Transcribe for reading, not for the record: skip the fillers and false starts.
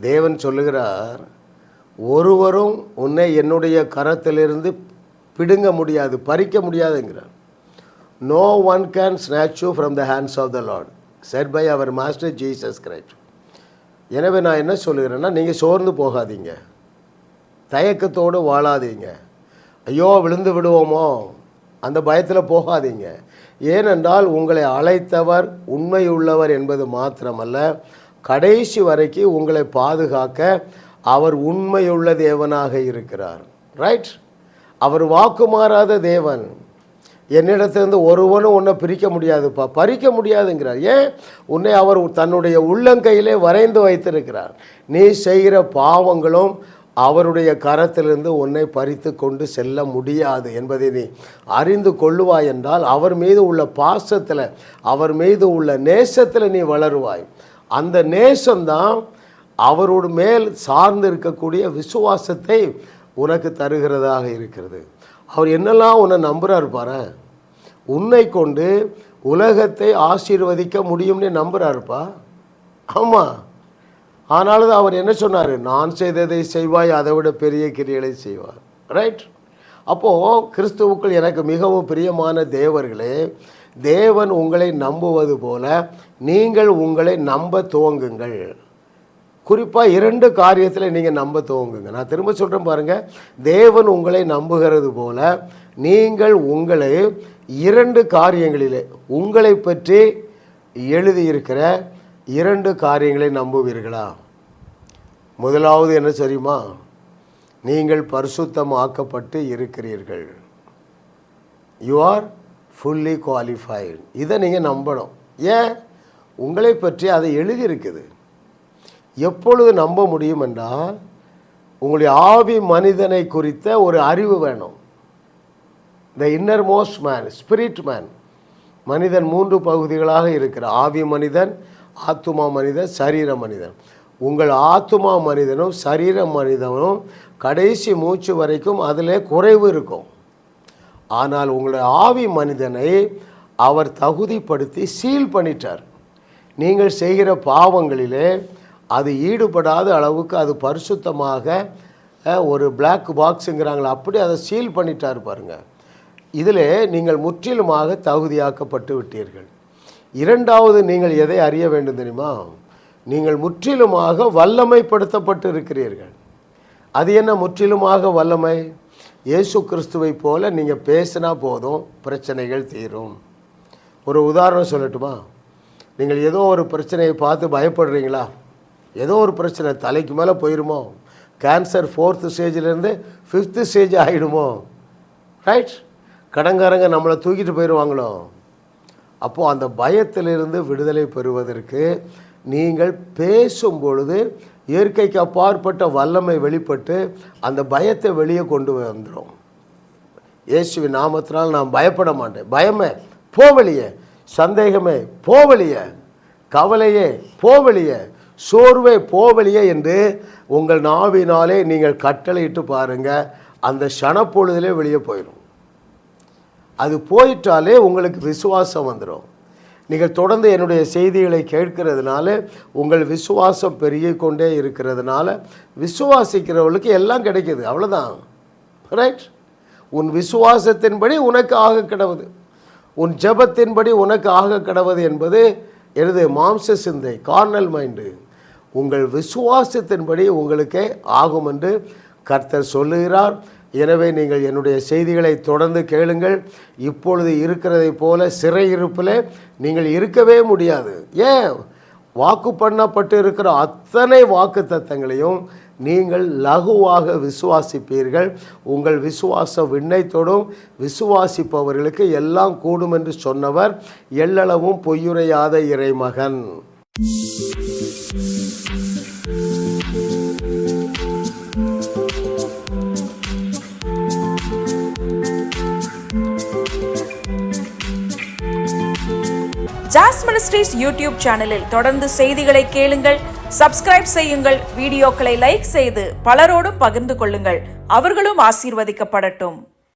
தேவன் சொல்லுகிறார், ஒருவரும் உன்னை என்னுடைய கரத்திலிருந்து பிடுங்க முடியாது, பறிக்க முடியாதுங்கிறார். No one can snatch you from the hands of the Lord, said by our Master Jesus Christ. எனவே நான் என்ன சொல்லுகிறேன்னா, நீங்கள் சோர்ந்து போகாதீங்க, தயக்கத்தோடு வாழாதீங்க, ஐயோ விழுந்து விடுவோமோ அந்த பயத்தில் போகாதீங்க. ஏனென்றால் உங்களை அழைத்தவர் உண்மையுள்ளவர் என்பது மாத்திரமல்ல, கடைசி வரைக்கும் உங்களை பாதுகாக்க அவர் உண்மையுள்ள தேவனாக இருக்கிறார். ரைட்? அவர் வாக்கு மாறாத தேவன். என்னிடத்திலிருந்து ஒருவனும் உன்னை பிரிக்க முடியாதுப்பா, பறிக்க முடியாதுங்கிறார். ஏன்? உன்னை அவர் தன்னுடைய உள்ளங்கையிலே வரைந்து வைத்திருக்கிறார். நீ செய்கிற பாவங்களும் அவருடைய கரத்திலிருந்து உன்னை பறித்து கொண்டு செல்ல முடியாது என்பதை நீ அறிந்து கொள்ளுவாய் என்றால், அவர் மீது உள்ள பாசத்தில், அவர் மீது உள்ள நேசத்தில் நீ வளருவாய். அந்த நேசம்தான் அவரோட மேல் சார்ந்து இருக்கக்கூடிய விசுவாசத்தை உனக்கு தருகிறதாக இருக்கிறது. அவர் என்னெல்லாம் உன்னை நம்புகிறார் பாரு. உன்னை கொண்டு உலகத்தை ஆசீர்வதிக்க முடியும்னு நம்புகிறாருப்பா. ஆமாம். ஆனாலும் அவர் என்ன சொன்னார்? நான் செய்ததை செய்வாய், அதை விட பெரிய கிரியைகளை செய்வார். ரைட்? அப்போது கிறிஸ்துவுக்குள் எனக்கு மிகவும் பிரியமான தேவர்களே, தேவன் உங்களை நம்புவது போல நீங்கள் உங்களை நம்ப துவங்குங்கள். குறிப்பாக 2 காரியத்தில் நீங்கள் நம்ப துவங்குங்க. நான் திரும்ப சொல்கிறேன் பாருங்கள். தேவன் உங்களை நம்புகிறது போல நீங்கள் உங்களை 2 காரியங்களிலே உங்களை பற்றி எழுதியிருக்கிற 2 காரியங்களை நம்புவீர்களா? முதலாவது என்ன தெரியுமா? நீங்கள் பரிசுத்தமாக்கப்பட்டு இருக்கிறீர்கள். You are fully qualified. இதை நீங்கள் நம்பணும். ஏன்? உங்களை பற்றி அதை எழுதியிருக்குது. எப்பொழுது நம்ப முடியும் என்றால், உங்களுடைய ஆவி மனிதனை குறித்த ஒரு அறிவு வேணும். The inner most man, spirit man. மனிதன் 3 பகுதிகளாக இருக்கிற ஆவி மனிதன், ஆத்துமா மனிதன், சரீர மனிதன். உங்கள் ஆத்துமா மனிதனும் சரீர மனிதனும் கடைசி மூச்சு வரைக்கும் அதில் குறைவு இருக்கும். ஆனால் உங்களுடைய ஆவி மனிதனை அவர் தகுதிப்படுத்தி சீல் பண்ணிட்டார். நீங்கள் செய்கிற பாவங்களிலே அது ஈடுபடாத அளவுக்கு அது பரிசுத்தமாக ஒரு பிளாக் பாக்ஸுங்கிறாங்களே, அப்படி அதை சீல் பண்ணிட்டார் பாருங்கள். இதில் நீங்கள் முற்றிலுமாக தகுதியாக்கப்பட்டு விட்டீர்கள். 2வது நீங்கள் எதை அறிய வேண்டும் தெரியுமா? நீங்கள் முற்றிலுமாக வல்லமைப்படுத்தப்பட்டு இருக்கிறீர்கள். அது என்ன முற்றிலுமாக வல்லமை? இயேசு கிறிஸ்துவை போல நீங்கள் பேசினா போதும், பிரச்சனைகள் தீரும். ஒரு உதாரணம் சொல்லட்டுமா? நீங்கள் ஏதோ ஒரு பிரச்சனையை பார்த்து பயப்படுறீங்களா? ஏதோ ஒரு பிரச்சனை தலைக்கு மேலே போயிடுமோ, கேன்சர் 4th ஸ்டேஜிலேருந்து 5th ஸ்டேஜ் ஆகிடுமோ, ரைட்? கடங்காரங்க நம்மளை தூக்கிட்டு போயிடுவாங்களோ. அப்போது அந்த பயத்திலிருந்து விடுதலை பெறுவதற்கு நீங்கள் பேசும் பொழுது இயற்கைக்கு அப்பாற்பட்ட வல்லமை வெளிப்பட்டு அந்த பயத்தை வெளியே கொண்டு வந்துடும். இயேசுவின் நாமத்தினால் நான் பயப்பட மாட்டேன். பயமே போவலியே, சந்தேகமே போவலியே, கவலையே போவலியே, சோர்வே போவலியே என்று உங்கள் நாவினாலே நீங்கள் கட்டளையிட்டு பாருங்கள். அந்த க்ஷணப்பொழுதிலே வெளியே போயிடும். அது போயிட்டாலே உங்களுக்கு விசுவாசம் வந்துடும். நீங்கள் தொடர்ந்து என்னுடைய செய்திகளை கேட்கிறதுனால உங்கள் விசுவாசம் பெருகி கொண்டே இருக்கிறதுனால விசுவாசிக்கிறவர்களுக்கு எல்லாம் கிடைக்கிது. அவ்வளோதான். ரைட்? உன் விசுவாசத்தின்படி உனக்கு ஆக கிடவது, உன் ஜெபத்தின்படி உனக்கு ஆக கிடவது என்பது எனது மாம்ச சிந்தை, கார்னல் மைண்டு. உங்கள் விசுவாசத்தின்படி உங்களுக்கே ஆகும் என்று கர்த்தர் சொல்லுகிறார். எனவே நீங்கள் என்னுடைய செய்திகளை தொடர்ந்து கேளுங்கள். இப்பொழுது இருக்கிறதை போல சிறையிருப்பில் நீங்கள் இருக்கவே முடியாது. ஏன்? வாக்கு பண்ணப்பட்டு இருக்கிற அத்தனை வாக்கு தத்தங்களையும் நீங்கள் லகுவாக விசுவாசிப்பீர்கள். உங்கள் விசுவாசம் விண்ணை தொடும். விசுவாசிப்பவர்களுக்கு எல்லாம் கூடும் என்று சொன்னவர் எள்ளளவும் பொய்யுரையாத இறைமகன். ஜாஸ் மினிஸ்ட்ரீஸ் யூடியூப் சேனலில் தொடர்ந்து செய்திகளை கேளுங்கள், சப்ஸ்கிரைப் செய்யுங்கள், வீடியோக்களை லைக் செய்து பலரோடும் பகிர்ந்து கொள்ளுங்கள். அவர்களும் ஆசீர்வதிக்கப்படட்டும்.